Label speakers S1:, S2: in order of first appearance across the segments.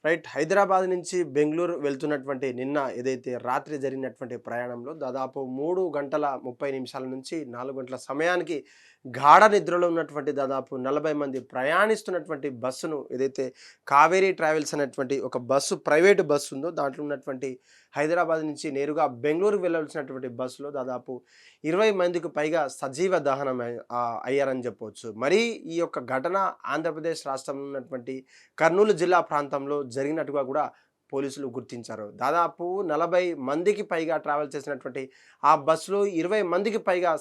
S1: Right. Hyderabad నుంచి బెంగుళూరు వెళ్తున్నటువంటి నిన్న ఏదైతే రాత్రి జరిగినటువంటి ప్రయాణంలో దాదాపు 3 గంటల 30 నిమిషాల నుంచి 4 గంటల సమయానికి గాఢ నిద్రలో ఉన్నటువంటి దాదాపు 40 మంది ప్రయాణిస్తున్నటువంటి బస్సును ఏదైతే కావేరీ ట్రావెల్స్ అనేటువంటి ఒక బస్సు ప్రైవేటు బస్సు ఉందో దాంట్లో ఉన్నటువంటి హైదరాబాద్ నుంచి నేరుగా బెంగుళూరు వెళ్ళవలసినటువంటి బస్సులో దాదాపు 20 మందికి పైగా సజీవ దహనం అయ్యారని చెప్పవచ్చు. మరి ఈ యొక్క ఘటన ఆంధ్రప్రదేశ్ రాష్ట్రంలో ఉన్నటువంటి కర్నూలు జిల్లా ప్రాంతంలో జరిగినట్టుగా కూడా పోలీసులు గుర్తించారు. దాదాపు 40 మందికి పైగా ట్రావెల్ చేసినటువంటి ఆ బస్సులో 20 మందికి పైగా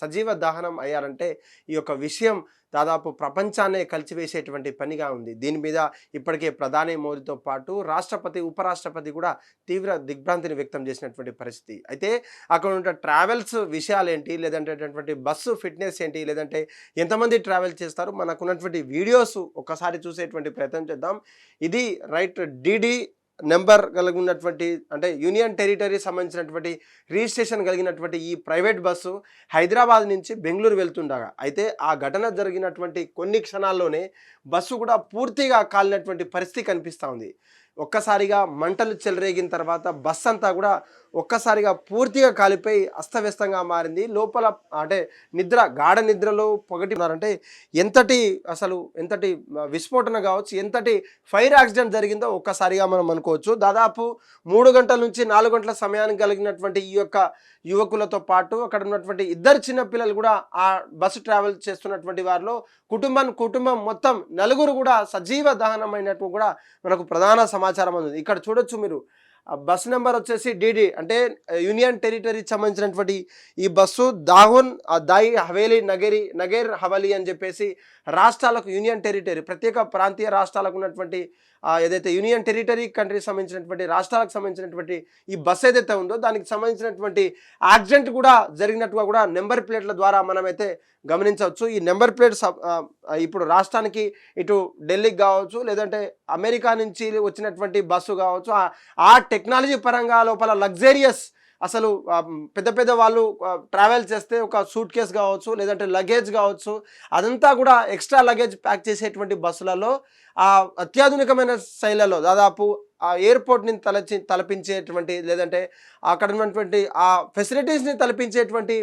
S1: సజీవ దహనం అయ్యారంటే ఈ యొక్క విషయం దాదాపు ప్రపంచాన్నే కలిచివేసేటువంటి పనిగా ఉంది. దీని మీద ఇప్పటికే ప్రధాని మోదీతో పాటు రాష్ట్రపతి, ఉపరాష్ట్రపతి కూడా తీవ్ర దిగ్భ్రాంతిని వ్యక్తం చేసినటువంటి పరిస్థితి. అయితే అక్కడ ఉన్న ట్రావెల్స్ విషయాలేంటి, లేదంటే బస్సు ఫిట్నెస్ ఏంటి, లేదంటే ఎంతమంది ట్రావెల్ చేస్తారు, మనకున్నటువంటి వీడియోస్ ఒక్కసారి చూసేటువంటి ప్రయత్నం చేద్దాం. ఇది రైట్ డీడీ నెంబర్ కలిగి ఉన్నటువంటి అంటే యూనియన్ టెరిటరీ సంబంధించినటువంటి రిజిస్ట్రేషన్ కలిగినటువంటి ఈ ప్రైవేట్ బస్సు హైదరాబాద్ నుంచి బెంగళూరు వెళ్తుండగా అయితే ఆ ఘటన జరిగినటువంటి కొన్ని క్షణాల్లోనే బస్సు కూడా పూర్తిగా కాలినటువంటి పరిస్థితి కనిపిస్తూ ఉంది. ఒక్కసారిగా మంటలు చెలరేగిన తర్వాత బస్ అంతా కూడా ఒక్కసారిగా పూర్తిగా కాలిపోయి అస్తవ్యస్తంగా మారింది. లోపల అంటే గాఢ నిద్రలో పొగటిన్నారంటే ఎంతటి విస్ఫోటన కావచ్చు, ఎంతటి ఫైర్ యాక్సిడెంట్ జరిగిందో ఒక్కసారిగా మనం అనుకోవచ్చు. దాదాపు 3 గంటల నుంచి 4 గంటల సమయానికి కలిగినటువంటి ఈ యొక్క యువకులతో పాటు అక్కడ ఉన్నటువంటి 2 చిన్న పిల్లలు కూడా ఆ బస్సు ట్రావెల్ చేస్తున్నటువంటి వారిలో కుటుంబం మొత్తం 4 కూడా సజీవ దహనమైనట్టు కూడా మనకు ప్రధాన సమాచారం ఉంది. ఇక్కడ చూడొచ్చు మీరు బస్ నెంబర్ వచ్చేసి డీడీ అంటే యూనియన్ టెరిటరీకి సంబంధించినటువంటి ఈ బస్సు దాయి హవేలీ నగేర్ హవలీ అని చెప్పేసి రాష్ట్రాలకు యూనియన్ టెరిటరీ ప్రత్యేక ప్రాంతీయ రాష్ట్రాలకు ఉన్నటువంటి ఏదైతే యూనియన్ టెరిటరీ కంట్రీకి సంబంధించినటువంటి రాష్ట్రాలకు సంబంధించినటువంటి ఈ బస్ ఏదైతే ఉందో దానికి సంబంధించినటువంటి యాక్సిడెంట్ కూడా జరిగినట్టుగా కూడా నెంబర్ ప్లేట్ల ద్వారా మనమైతే గమనించవచ్చు. ఈ నెంబర్ ప్లేట్ ఇప్పుడు రాష్ట్రానికి ఇటు ఢిల్లీకి కావచ్చు, లేదంటే అమెరికా నుంచి వచ్చినటువంటి బస్సు కావచ్చు, ఆ టెక్నాలజీ పరంగా లోపల లగ్జరియస్ అసలు పెద్ద వాళ్ళు ట్రావెల్ చేస్తే ఒక సూట్ కేస్ కావచ్చు, లేదంటే లగేజ్ కావచ్చు, అదంతా కూడా ఎక్స్ట్రా లగేజ్ ప్యాక్ చేసేటువంటి బస్సులలో ఆ అత్యాధునికమైన శైలిలో దాదాపు ఆ ఎయిర్పోర్ట్ని తలపించేటువంటి లేదంటే అక్కడ ఉన్నటువంటి ఆ ఫెసిలిటీస్ని తలపించేటువంటి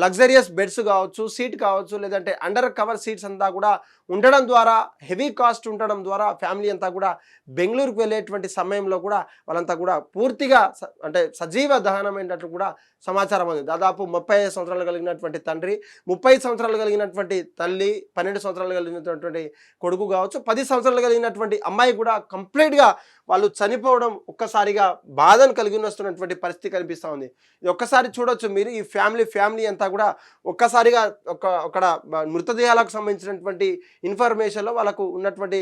S1: లగ్జరియస్ బెడ్స్ కావచ్చు, సీట్ కావచ్చు, లేదంటే అండర్ కవర్ సీట్స్ అంతా కూడా ఉండడం ద్వారా హెవీ కాస్ట్ ఉండడం ద్వారా ఫ్యామిలీ అంతా కూడా బెంగళూరుకు వెళ్ళేటువంటి సమయంలో కూడా వాళ్ళంతా కూడా పూర్తిగా అంటే సజీవ దహనమైనట్లు కూడా సమాచారం ఉంది. దాదాపు 35 సంవత్సరాలు కలిగినటువంటి తండ్రి, 30 సంవత్సరాలు కలిగినటువంటి తల్లి, 12 సంవత్సరాలు కలిగినటువంటి కొడుకు కావచ్చు, 10 సంవత్సరాలు కలిగినటువంటి అమ్మాయి కూడా కంప్లీట్గా వాళ్ళు చనిపోవడం ఒక్కసారిగా బాధను కలిగి వస్తున్నటువంటి పరిస్థితి కనిపిస్తూ ఉంది. ఇది ఒక్కసారి చూడొచ్చు మీరు. ఈ ఫ్యామిలీ అంతా కూడా ఒక్కసారిగా అక్కడ మృతదేహాలకు సంబంధించినటువంటి ఇన్ఫర్మేషన్లో వాళ్ళకు ఉన్నటువంటి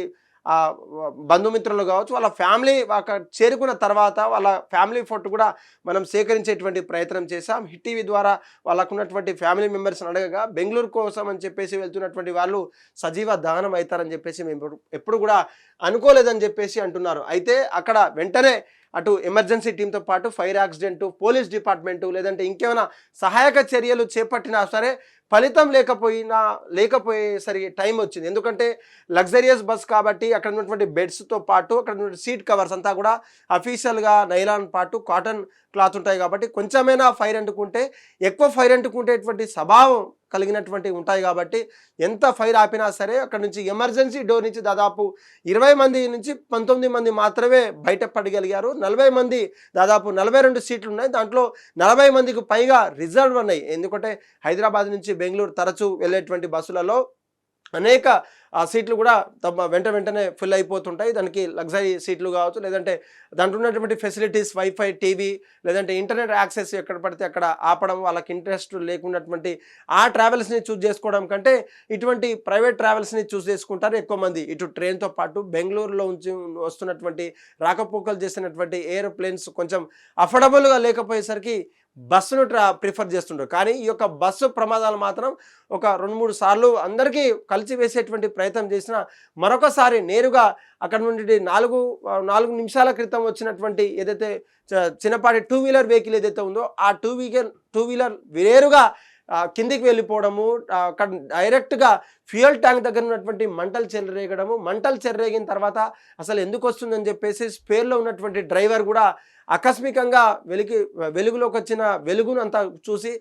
S1: బంధుమిత్రులు కావచ్చు, వాళ్ళ ఫ్యామిలీ అక్కడ చేరుకున్న తర్వాత వాళ్ళ ఫ్యామిలీ ఫోటో కూడా మనం సేకరించేటువంటి ప్రయత్నం చేశాం. హిట్ టీవీ ద్వారా వాళ్ళకు ఉన్నటువంటి ఫ్యామిలీ మెంబర్స్ని అడగగా బెంగళూరు కోసం అని చెప్పేసి వెళ్తున్నటువంటి వాళ్ళు సజీవ దహనం అవుతారని చెప్పేసి మేము ఎప్పుడు కూడా అనుకోలేదని చెప్పేసి అంటున్నారు. అయితే అక్కడ వెంటనే అటు ఎమర్జెన్సీ టీంతో పాటు ఫైర్ యాక్సిడెంట్, పోలీస్ డిపార్ట్మెంటు, లేదంటే ఇంకేమైనా సహాయక చర్యలు చేపట్టినా సరే ఫలితం లేకపోయేసరికి టైం వచ్చింది. ఎందుకంటే లగ్జరియస్ బస్ కాబట్టి అక్కడ ఉన్నటువంటి బెడ్స్తో పాటు అక్కడ ఉన్నటువంటి సీట్ కవర్స్ అంతా కూడా అఫీషియల్గా నైలాన్ పాటు కాటన్ క్లాత్ ఉంటాయి కాబట్టి కొంచెమైనా ఫైర్ అంటుకుంటే ఎక్కువ ఫైర్ అంటుకుంటేటువంటి స్వభావం కలిగినటువంటి ఉంటాయి కాబట్టి ఎంత ఫైర్ ఆపినా సరే అక్కడ నుంచి ఎమర్జెన్సీ డోర్ నుంచి దాదాపు 20 మంది నుంచి 19 మంది మాత్రమే బయటపడగలిగారు. 40 మంది దాదాపు 42 సీట్లు ఉన్నాయి. దాంట్లో 40 మందికి పైగా రిజర్వ్ ఉన్నాయి. ఎందుకంటే హైదరాబాద్ నుంచి బెంగళూరు తరచూ వెళ్ళేటువంటి బస్సులలో అనేక సీట్లు కూడా వెంటనే ఫిల్ అయిపోతుంటాయి. దానికి లగ్జరీ సీట్లు కావచ్చు, లేదంటే దాంట్లో ఉన్నటువంటి ఫెసిలిటీస్ వైఫై, టీవీ, లేదంటే ఇంటర్నెట్ యాక్సెస్ ఎక్కడ పడితే అక్కడ ఆపడం, వాళ్ళకి ఇంట్రెస్ట్ లేకున్నటువంటి ఆ ట్రావెల్స్ని చూస్ చేసుకోవడం కంటే ఇటువంటి ప్రైవేట్ ట్రావెల్స్ని చూస్ చేసుకుంటారు ఎక్కువ మంది. ఇటు ట్రైన్తో పాటు బెంగళూరులో ఉంచి వస్తున్నటువంటి రాకపోకలు చేసినటువంటి ఎయిర్ప్లేన్స్ కొంచెం అఫోర్డబుల్గా లేకపోయేసరికి బస్సును ప్రిఫర్ చేస్తుంటారు. కానీ ఈ యొక్క బస్సు ప్రమాదాలు మాత్రం ఒక 2-3 సార్లు అందరికీ కలిసి వేసేటువంటి ప్రయత్నం చేసిన మరొకసారి నేరుగా అక్కడ నుండి 4 నిమిషాల క్రితం వచ్చినటువంటి ఏదైతే చిన్నపాటి 2 వీలర్ వెహికల్ ఏదైతే ఉందో ఆ టూ వీలర్ నేరుగా కిందికి వెళ్ళిపోవడము, అక్కడ డైరెక్ట్గా ఫ్యూయల్ ట్యాంక్ దగ్గర ఉన్నటువంటి మంటలు చెలరేగడము, మంటలు చెలరేగిన తర్వాత అసలు ఎందుకు వస్తుందని చెప్పేసి స్పేర్లో ఉన్నటువంటి డ్రైవర్ కూడా ఆకస్మికంగా వెలుగులోకి వచ్చిన వెలుగును అంతా చూసి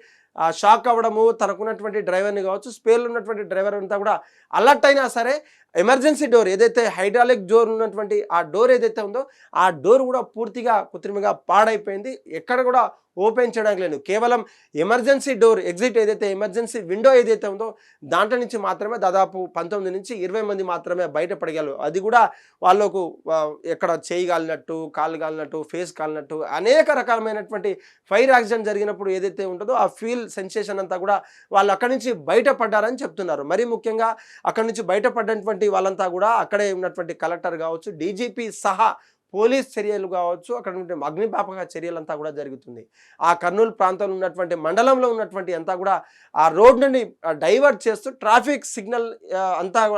S1: షాక్ అవ్వడము, తనకున్నటువంటి డ్రైవర్ని కావచ్చు, స్పేర్లో ఉన్నటువంటి డ్రైవర్ అంతా కూడా అలర్ట్ అయినా సరే ఎమర్జెన్సీ డోర్ ఏదైతే హైడ్రాలిక్ డోర్ ఉన్నటువంటి ఆ డోర్ ఏదైతే ఉందో ఆ డోర్ కూడా పూర్తిగా కృత్రిమంగా పాడైపోయింది. ఎక్కడ కూడా ఓపెన్ చేయడానికి లేదు. కేవలం ఎమర్జెన్సీ డోర్ ఎగ్జిట్ ఏదైతే ఎమర్జెన్సీ విండో ఏదైతే ఉందో దాంట్లో నుంచి మాత్రమే దాదాపు 19 నుంచి 20 మంది మాత్రమే బయటపడగలరు. అది కూడా వాళ్ళకు ఎక్కడ చేయి కాలినట్టు, కాళ్ళు కాలినట్టు, ఫేస్ కాలినట్టు అనేక రకాలమైనటువంటి ఫైర్ యాక్సిడెంట్ జరిగినప్పుడు ఏదైతే ఉంటుందో ఆ ఫీల్ సెన్సేషన్ అంతా కూడా వాళ్ళు అక్కడి నుంచి బయటపడ్డారని చెప్తున్నారు. మరీ ముఖ్యంగా అక్కడి నుంచి బయటపడ్డటువంటి వాళ్ళంతా కూడా అక్కడే ఉన్నటువంటి కలెక్టర్ కావచ్చు, డీజీపీ సహా పోలీస్ చర్యలు కావచ్చు, అక్కడ ఉన్నటువంటి అగ్నిమాపక చర్యలంతా కూడా జరుగుతుంది. ఆ కర్నూలు ప్రాంతంలో ఉన్నటువంటి మండలంలో ఉన్నటువంటి అంతా కూడా ఆ రోడ్డుని డైవర్ట్ చేస్తూ ట్రాఫిక్ సిగ్నల్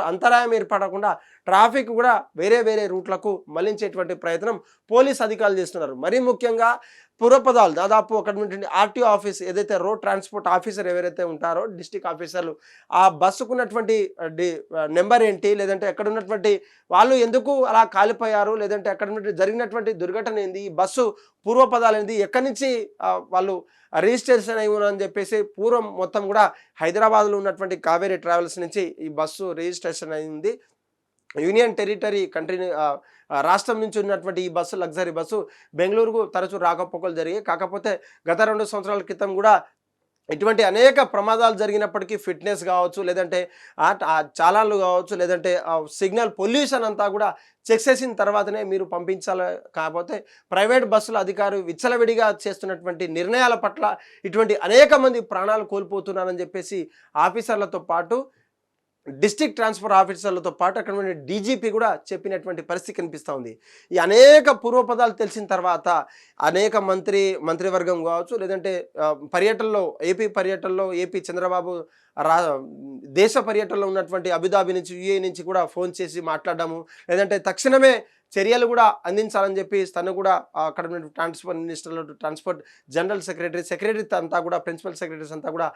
S1: అంతరాయం ఏర్పడకుండా ట్రాఫిక్ కూడా వేరే వేరే రూట్లకు మళ్లించేటువంటి ప్రయత్నం పోలీస్ అధికారులు చేస్తున్నారు. మరీ ముఖ్యంగా పూర్వపదాలు దాదాపు అక్కడ ఉన్నటువంటి ఆర్టీఓ ఆఫీస్ ఏదైతే రోడ్ ట్రాన్స్పోర్ట్ ఆఫీసర్ ఎవరైతే ఉంటారో డిస్టిక్ ఆఫీసర్లు ఆ బస్సుకున్నటువంటి నెంబర్ ఏంటి, లేదంటే ఎక్కడ ఉన్నటువంటి వాళ్ళు ఎందుకు అలా కాలిపోయారు, లేదంటే అక్కడ జరిగినటువంటి దుర్ఘటన ఏంది, ఈ బస్సు పూర్వపదాలు ఏంది, ఎక్కడి నుంచి వాళ్ళు రిజిస్ట్రేషన్ అయి ఉన్నారని చెప్పేసి పూర్వం మొత్తం కూడా హైదరాబాద్లో ఉన్నటువంటి కావేరీ ట్రావెల్స్ నుంచి ఈ బస్సు రిజిస్ట్రేషన్ అయింది. యూనియన్ టెరిటరీ కంట్రీ రాష్ట్రం నుంచి ఉన్నటువంటి ఈ బస్సు లగ్జరీ బస్సు బెంగళూరుకు తరచూ రాకపోకలు జరిగాయి. కాకపోతే గత 2 సంవత్సరాల క్రితం కూడా ఇటువంటి అనేక ప్రమాదాలు జరిగినప్పటికీ ఫిట్నెస్ కావచ్చు, లేదంటే చాలాన్లు కావచ్చు, లేదంటే సిగ్నల్ పొల్యూషన్ అంతా కూడా చెక్ చేసిన తర్వాతనే మీరు పంపించాలి. కాకపోతే ప్రైవేట్ బస్సుల అధికారులు విచ్చలవిడిగా చేస్తున్నటువంటి నిర్ణయాల పట్ల ఇటువంటి అనేక మంది ప్రాణాలు కోల్పోతున్నారని చెప్పేసి ఆఫీసర్లతో పాటు డిస్ట్రిక్ట్ ట్రాన్స్పోర్ట్ ఆఫీసర్లతో పాటు అక్కడ డీజీపీ కూడా చెప్పినటువంటి పరిస్థితి కనిపిస్తూ ఉంది. ఈ అనేక పూర్వపదాలు తెలిసిన తర్వాత అనేక మంత్రివర్గం కావచ్చు, లేదంటే పర్యటనలో ఏపీ చంద్రబాబు దేశ పర్యటనలో ఉన్నటువంటి అబుదాబి నుంచి యూఏ నుంచి కూడా ఫోన్ చేసి మాట్లాడడము, లేదంటే తక్షణమే చర్యలు కూడా అందించాలని చెప్పి తను కూడా అక్కడ ట్రాన్స్పోర్ట్ మినిస్టర్లు, ట్రాన్స్పోర్ట్ జనరల్ సెక్రటరీ అంతా కూడా ప్రిన్సిపల్ సెక్రటరీస్ అంతా కూడా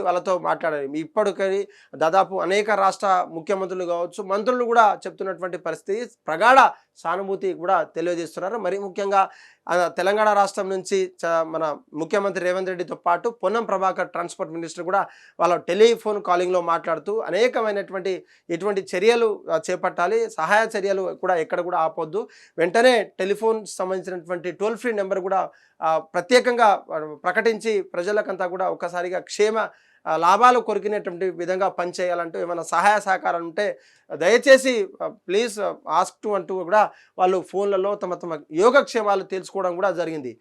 S1: వాళ్ళతో మాట్లాడారు. ఇప్పటికీ దాదాపు అనేక రాష్ట్ర ముఖ్యమంత్రులు కావచ్చు, మంత్రులు కూడా చెప్తున్నటువంటి పరిస్థితి, ప్రగాఢ సానుభూతి కూడా తెలియజేస్తున్నారు. మరి ముఖ్యంగా తెలంగాణ రాష్ట్రం నుంచి మన ముఖ్యమంత్రి రేవంత్ రెడ్డితో పాటు పొన్నం ప్రభాకర్ ట్రాన్స్పోర్ట్ మినిస్టర్ కూడా వాళ్ళ టెలిఫోన్ కాలింగ్లో మాట్లాడుతూ అనేకమైనటువంటి ఎటువంటి చర్యలు చేపట్టాలి, సహాయ చర్యలు కూడా ఎక్కడ కూడా ఆపొద్దు, వెంటనే టెలిఫోన్ సంబంధించినటువంటి టోల్ ఫ్రీ నెంబర్ కూడా ప్రత్యేకంగా ప్రకటించి ప్రజలకంతా కూడా ఒక్కసారిగా లాభాలు కొరికినటువంటి విధంగా పనిచేయాలంటూ ఏమైనా సహాయ సహకారాలు ఉంటే దయచేసి ప్లీజ్ ఆస్క్ టు అంటూ కూడా వాళ్ళు ఫోన్లలో తమ యోగక్షేమాలు తెలుసుకోవడం కూడా జరిగింది.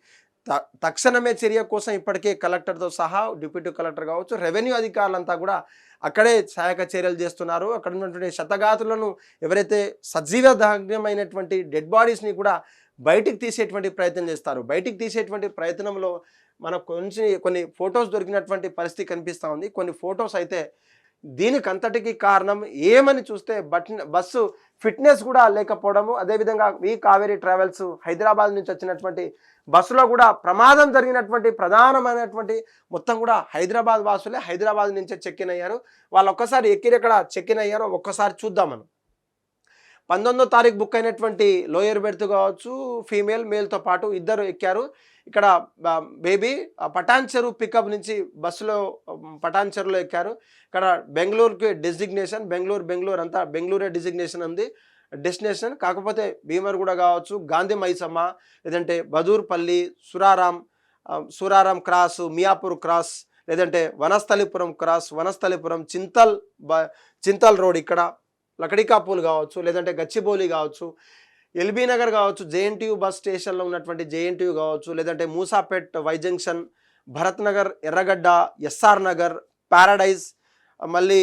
S1: తక్షణమే చర్య కోసం ఇప్పటికే కలెక్టర్తో సహా డిప్యూటీ కలెక్టర్ కావచ్చు, రెవెన్యూ అధికారులంతా కూడా అక్కడే సహాయక చర్యలు చేస్తున్నారు. అక్కడ ఉన్నటువంటి శతగాతులను ఎవరైతే సజీవ దహనమైనటువంటి డెడ్ బాడీస్ని కూడా బయటికి తీసేటువంటి ప్రయత్నం చేస్తారు. బయటికి తీసేటువంటి ప్రయత్నంలో మనకు కొన్ని ఫొటోస్ దొరికినటువంటి పరిస్థితి కనిపిస్తూ ఉంది. కొన్ని ఫొటోస్ అయితే దీనికి అంతటికి కారణం ఏమని చూస్తే బస్సు ఫిట్నెస్ కూడా లేకపోవడము, అదేవిధంగా ఈ కావేరీ ట్రావెల్స్ హైదరాబాద్ నుంచి వచ్చినటువంటి బస్సులో కూడా ప్రమాదం జరిగినటువంటి ప్రధానమైనటువంటి మొత్తం కూడా హైదరాబాద్ వాసులే హైదరాబాద్ నుంచే చెక్ ఇన్ అయ్యారు. వాళ్ళు ఒక్కసారి ఎక్కడ చెక్ ఇన్ అయ్యారో ఒక్కసారి చూద్దాం మనం. 19వ తారీఖు బుక్ అయినటువంటి లోయర్ బెర్త్ కావచ్చు, ఫీమేల్ మేల్తో పాటు ఇద్దరు ఎక్కారు. ఇక్కడ బేబీ పటాన్ చెరువు పికప్ నుంచి బస్సులో పటాన్ చెరువులో ఎక్కారు. ఇక్కడ బెంగళూరుకి డెసిగ్నేషన్, బెంగళూరు అంతా బెంగళూరే డిజిగ్నేషన్ ఉంది డెస్టినేషన్. కాకపోతే భీమర్గూడ కావచ్చు, గాంధీ మైసమ్మ, లేదంటే బదూర్పల్లి, సూరారం క్రాస్, మియాపూర్ క్రాస్, లేదంటే వనస్థలిపురం, చింతల్ రోడ్, ఇక్కడ లకడికాపూల్ కావచ్చు, లేదంటే గచ్చిబౌలి కావచ్చు, ఎల్బీ నగర్ కావచ్చు, జేఎన్టీయూ బస్ స్టేషన్లో ఉన్నటువంటి జేఎన్టీయూ కావచ్చు, లేదంటే మూసాపేట్, వై జంక్షన్, భరత్ నగర్, ఎర్రగడ్డ, ఎస్ఆర్ నగర్, ప్యారడైజ్, మళ్ళీ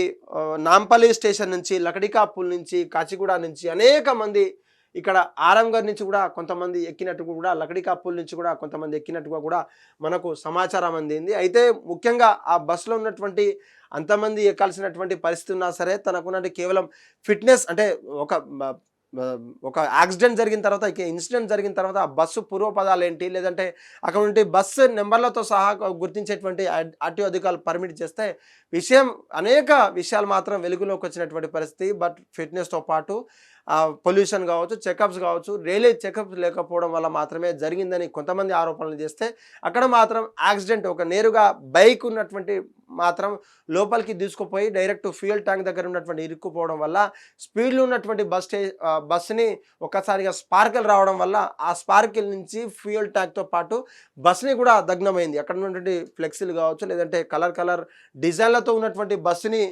S1: నాంపల్లి స్టేషన్ నుంచి, లకడికాపూల్ నుంచి, కాచిగూడ నుంచి అనేక మంది, ఇక్కడ ఆరంగర్ నుంచి కూడా కొంతమంది ఎక్కినట్టుగా కూడా, లకడికాపూల్ నుంచి కూడా కొంతమంది ఎక్కినట్టుగా కూడా మనకు సమాచారం అందింది. అయితే ముఖ్యంగా ఆ బస్సులో ఉన్నటువంటి అంతమంది ఎక్కాల్సినటువంటి పరిస్థితి ఉన్నా సరే తనకున్నట్టు కేవలం ఫిట్నెస్ అంటే ఒక ఒక యాక్సిడెంట్ జరిగిన తర్వాత ఇక ఇన్సిడెంట్ జరిగిన తర్వాత ఆ బస్సు పూర్వపదాలు ఏంటి, లేదంటే అక్కడ ఉంటే బస్సు నెంబర్లతో సహా గుర్తించేటువంటి ఆర్టీఓ అధికారులు పర్మిట్ చేస్తే అనేక విషయాలు మాత్రం వెలుగులోకి వచ్చినటువంటి పరిస్థితి. బట్ ఫిట్నెస్తో పాటు పొల్యూషన్ కావచ్చు, చెకప్స్ కావచ్చు, రైల్వే చెకప్స్ లేకపోవడం వల్ల మాత్రమే జరిగిందని కొంతమంది ఆరోపణలు చేస్తే, అక్కడ మాత్రం యాక్సిడెంట్ ఒక నేరుగా బైక్ ఉన్నటువంటి మాత్రం లోపలికి తీసుకుపోయి డైరెక్ట్ ఫ్యూయల్ ట్యాంక్ దగ్గర ఉన్నటువంటి ఇరుక్కుపోవడం వల్ల స్పీడ్లో ఉన్నటువంటి బస్సుని ఒక్కసారిగా స్పార్కిల్ రావడం వల్ల ఆ స్పార్కిల్ నుంచి ఫ్యూయల్ ట్యాంక్తో పాటు బస్సుని కూడా దగ్నమైంది. అక్కడ ఉన్నటువంటి ఫ్లెక్సీలు కావచ్చు, లేదంటే కలర్ డిజైన్లతో ఉన్నటువంటి బస్సుని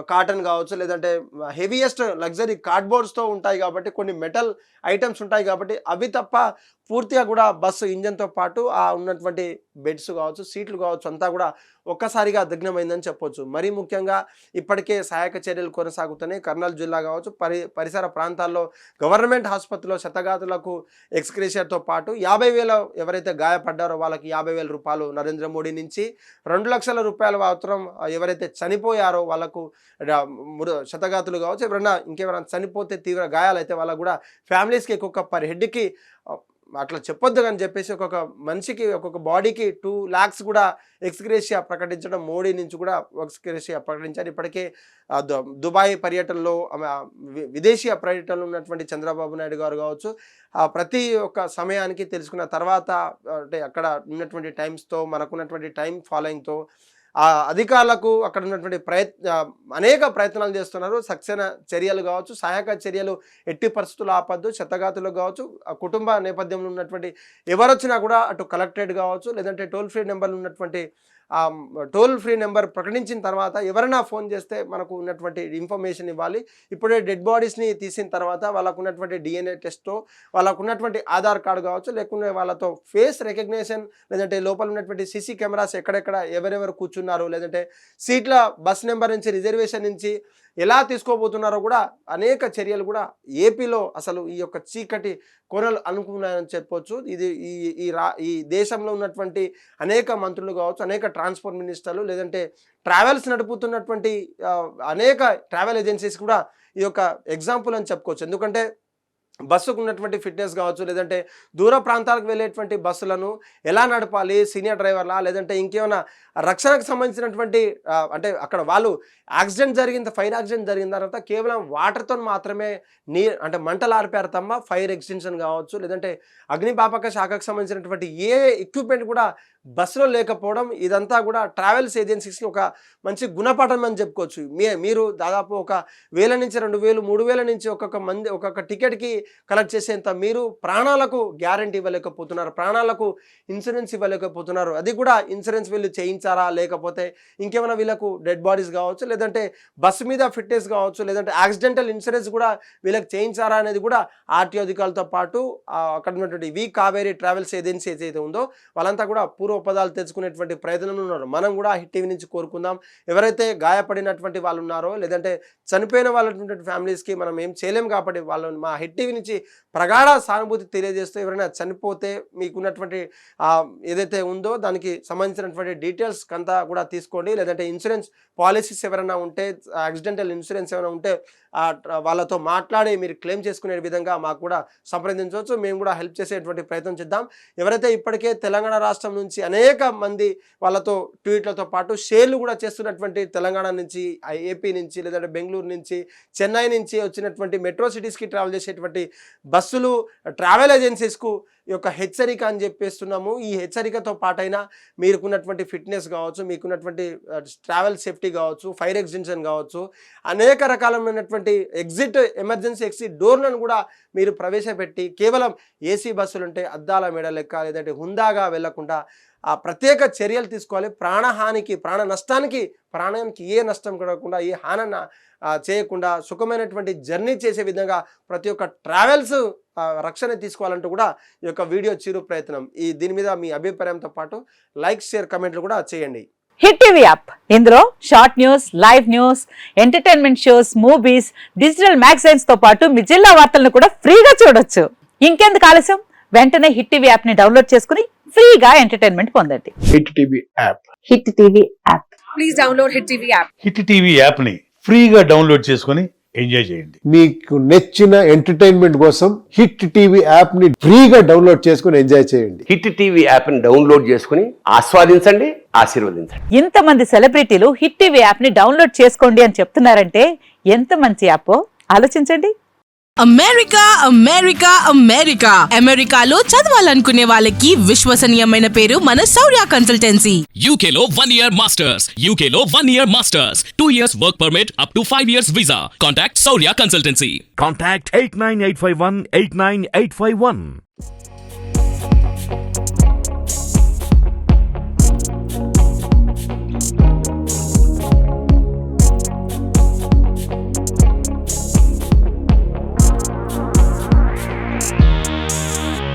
S1: కాటన్ కావచ్చు, లేదంటే హెవీయెస్ట్ లగ్జరీ కార్డ్బోర్డ్స్తో ఉంటాయి కాబట్టి, కొన్ని మెటల్ ఐటమ్స్ ఉంటాయి కాబట్టి అవి తప్ప పూర్తిగా కూడా బస్సు ఇంజన్తో పాటు ఆ ఉన్నటువంటి బెడ్స్ కావచ్చు, సీట్లు కావచ్చు అంతా కూడా ఒక్కసారిగా దగ్నమైందని చెప్పొచ్చు. మరీ ముఖ్యంగా ఇప్పటికే సహాయక చర్యలు కొనసాగుతున్నాయి. కర్నూలు జిల్లా కావచ్చు, పరిసర ప్రాంతాల్లో గవర్నమెంట్ ఆసుపత్రిలో శతగాతులకు ఎక్స్గ్రేషియర్తో పాటు 50,000 ఎవరైతే గాయపడ్డారో వాళ్ళకి 50,000 రూపాయలు నరేంద్ర మోడీ నుంచి, 2 లక్షల రూపాయలు మాత్రం ఎవరైతే చనిపోయారో వాళ్ళకు శతగాతులు కావచ్చు, ఇంకెవరైనా చనిపోతే తీవ్ర గాయాలైతే వాళ్ళకు కూడా ఫ్యామిలీస్కి ఒక్కొక్క పర్ హెడ్కి అట్లా చెప్పొద్దు అని చెప్పేసి ఒక్కొక్క మనిషికి ఒక్కొక్క బాడీకి 2 lakhs కూడా ఎక్స్గ్రేషియా ప్రకటించడం, మోడీ నుంచి కూడా ఎక్స్గ్రేషియా ప్రకటించారు. ఇప్పటికే దుబాయ్ పర్యటనలో, విదేశీ పర్యటనలో ఉన్నటువంటి చంద్రబాబు నాయుడు గారు కావచ్చు, ప్రతి ఒక్క సమయానికి తెలుసుకున్న తర్వాత అంటే అక్కడ ఉన్నటువంటి టైమ్స్తో మనకున్నటువంటి టైం ఫాలోయింగ్తో ఆ అధికారులకు అక్కడ ఉన్నటువంటి అనేక ప్రయత్నాలు చేస్తున్నారు. సక్సేనా చర్యలు కావచ్చు, సహాయక చర్యలు ఎట్టి పరిస్థితులు ఆపద్దు, శతగాతులు కావచ్చు, కుటుంబ నేపథ్యంలో ఉన్నటువంటి ఎవరొచ్చినా కూడా అటు కలెక్టరేట్ కావచ్చు, లేదంటే టోల్ ఫ్రీ నెంబర్లు ఉన్నటువంటి టోల్ ఫ్రీ నెంబర్ ప్రకటించిన తర్వాత ఎవరైనా ఫోన్ చేస్తే మనకు ఉన్నటువంటి ఇన్ఫర్మేషన్ ఇవ్వాలి. ఇప్పుడే డెడ్ బాడీస్ని తీసిన తర్వాత వాళ్ళకు ఉన్నటువంటి DNA టెస్ట్తో, వాళ్ళకు ఉన్నటువంటి ఆధార్ కార్డు కావచ్చు, లేకుంటే వాళ్ళతో ఫేస్ రికగ్నిషన్, లేదంటే లోపల ఉన్నటువంటి CC కెమెరాస్ ఎక్కడెక్కడ ఎవరెవరు కూర్చున్నారు, లేదంటే సీట్ల బస్ నెంబర్ నుంచి, రిజర్వేషన్ నుంచి ఎలా తీసుకోబోతున్నారో కూడా అనేక చర్యలు కూడా ఏపీలో అసలు ఈ యొక్క చీకటి కొనలు అనుకున్నాయని చెప్పొచ్చు. ఇది ఈ దేశంలో ఉన్నటువంటి అనేక మంత్రులు కావచ్చు, అనేక ట్రాన్స్పోర్ట్ మినిస్టర్లు, లేదంటే ట్రావెల్స్ నడుపుతున్నటువంటి అనేక ట్రావెల్ ఏజెన్సీస్ కూడా ఈ యొక్క ఎగ్జాంపుల్ అని చెప్పుకోవచ్చు. ఎందుకంటే బస్సుకు ఉన్నటువంటి ఫిట్నెస్ కావచ్చు, లేదంటే దూర ప్రాంతాలకు వెళ్ళేటువంటి బస్సులను ఎలా నడపాలి, సీనియర్ డ్రైవర్లా, లేదంటే ఇంకేమైనా రక్షణకు సంబంధించినటువంటి అంటే అక్కడ వాళ్ళు ఫైర్ యాక్సిడెంట్ జరిగిన తర్వాత కేవలం వాటర్తో మాత్రమే అంటే మంటలు ఆర్పారు తప్ప ఫైర్ ఎక్స్టెన్షన్ కావచ్చు, లేదంటే అగ్నిపాపక శాఖకు సంబంధించినటువంటి ఏ ఎక్విప్మెంట్ కూడా బస్సులో లేకపోవడం, ఇదంతా కూడా ట్రావెల్స్ ఏజెన్సీస్కి ఒక మంచి గుణపాఠం అని చెప్పుకోవచ్చు. మీరు దాదాపు 1,000 నుంచి 2,000, 3,000 నుంచి ఒక్కొక్క టికెట్కి కలెక్ట్ చేసేంత మీరు ప్రాణాలకు గ్యారంటీ ఇవ్వలేకపోతున్నారు, ప్రాణాలకు ఇన్సూరెన్స్ ఇవ్వలేకపోతున్నారు. అది కూడా ఇన్సూరెన్స్ వీళ్ళు చేయించారా, లేకపోతే ఇంకేమైనా వీళ్ళకు డెడ్ బాడీస్ కావచ్చు, లేదంటే బస్సు మీద ఫిట్నెస్ కావచ్చు, లేదంటే యాక్సిడెంటల్ ఇన్సూరెన్స్ కూడా వీళ్ళకి చేయించారా అనేది కూడా ఆర్టీఓ అధికారులతో పాటు అక్కడ ఉన్నటువంటి కావేరీ ట్రావెల్స్ ఏజెన్సీ ఏదైతే ఉందో వాళ్ళంతా కూడా పూర్వపదాలు తెచ్చుకునేటువంటి ప్రయత్నంలో ఉన్నారు. మనం కూడా హిట్ టీవీ నుంచి కోరుకుందాం, ఎవరైతే గాయపడినటువంటి వాళ్ళు ఉన్నారో, లేదంటే చనిపోయిన వాళ్ళటువంటి ఫ్యామిలీస్కి మనం ఏం చేయలేం కాబట్టి మా హిట్ టీవీ నుంచి ప్రగాఢ సానుభూతి తెలియజేస్తూ, ఎవరైనా చనిపోతే మీకున్నటువంటి ఏదైతే ఉందో దానికి సంబంధించినటువంటి డీటెయిల్స్ అంతా కూడా తీసుకోండి, లేదంటే ఇన్సూరెన్స్ పాలసీస్ ఎవరైనా ఉంటే, యాక్సిడెంటల్ ఇన్సూరెన్స్ ఏమైనా ఉంటే వాళ్ళతో మాట్లాడి మీరు క్లెయిమ్ చేసుకునే విధంగా మాకు కూడా సంప్రదించవచ్చు. మేము కూడా హెల్ప్ చేసేటువంటి ప్రయత్నం చేద్దాం. ఎవరైతే ఇప్పటికే తెలంగాణ రాష్ట్రం నుంచి అనేక మంది వాళ్ళతో ట్వీట్లతో పాటు షేర్లు కూడా చేస్తున్నటువంటి తెలంగాణ నుంచి, ఏపీ నుంచి, లేదంటే బెంగళూరు నుంచి, చెన్నై నుంచి వచ్చినటువంటి మెట్రో సిటీస్కి ట్రావెల్ చేసేటువంటి బస్సులు, ట్రావెల్ ఏజెన్సీస్కు ఈ యొక్క హెచ్చరిక అని చెప్పేస్తున్నాము. ఈ హెచ్చరికతో పాటైనా మీకున్నటువంటి ఫిట్నెస్ కావచ్చు, మీకున్నటువంటి ట్రావెల్ సేఫ్టీ కావచ్చు, ఫైర్ ఎక్స్టెన్షన్ కావచ్చు, అనేక రకాలైనటువంటి ఎమర్జెన్సీ ఎగ్జిట్ డోర్లను కూడా మీరు ప్రవేశపెట్టి కేవలం ఏసీ బస్సులు ఉంటే అద్దాల మెడ లెక్క, లేదంటే హుందాగా వెళ్లకుండా ప్రత్యేక చర్యలు తీసుకోవాలి. ప్రాణ నష్టానికి ప్రాణానికి ఏ నష్టం కలగకుండా, ఏ హాన చేయకుండా సుఖమైనటువంటి జర్నీ చేసే విధంగా ప్రతి ఒక్క ట్రావెల్స్ రక్షణ తీసుకోవాలంటూ కూడా ఈ యొక్క వీడియో చిరు ప్రయత్నం. దీని మీద మీ అభిప్రాయంతో పాటు లైక్, షేర్, కమెంట్లు కూడా చేయండి.
S2: హిట్ టీవీ యాప్, ఇందులో short news, live news, entertainment shows, movies, digital magazines తో పాటు మీ జిల్లా వార్తలను కూడా ఫ్రీగా చూడొచ్చు. ఇంకెందుకు ఆలస్యం, వెంటనే హిట్ టీవీ యాప్ ని డౌన్లోడ్ చేసుకుని ఫ్రీగా ఎంటర్టైన్మెంట్ పొందండి.
S3: Hit TV app.
S2: Hit TV app. Please download hit TV app.
S4: Hit TV app ని ఫ్రీగా డౌన్లోడ్ చేసుకుని
S3: ఎంజాయ్ చేయండి.
S4: మీకు నచ్చిన ఎంటర్టైన్మెంట్ కోసం హిట్ టీవీ యాప్ ని ఫ్రీగా డౌన్లోడ్ చేసుకుని ఎంజాయ్ చేయండి.
S5: హిట్ టీవీ యాప్ని డౌన్లోడ్ చేసుకుని ఆస్వాదించండి, ఆశీర్వదించండి.
S2: ఇంతమంది సెలబ్రిటీలు హిట్ టీవీ యాప్ ని డౌన్లోడ్ చేసుకోండి అని చెప్తున్నారంటే ఎంత మంచి యాప్ ఆలోచించండి.
S6: అమెరికా అమెరికా అమెరికా అమెరికాలో చదవాలనుకునే వాళ్ళకి విశ్వసనీయమైన పేరు మన శౌర్య కన్సల్టెన్సీ.
S7: UK లో 1 year masters. UK లో 1 year masters. 2 years work permit up to 5 years visa. Contact Saurya Consultancy.
S3: Contact 89851 89851.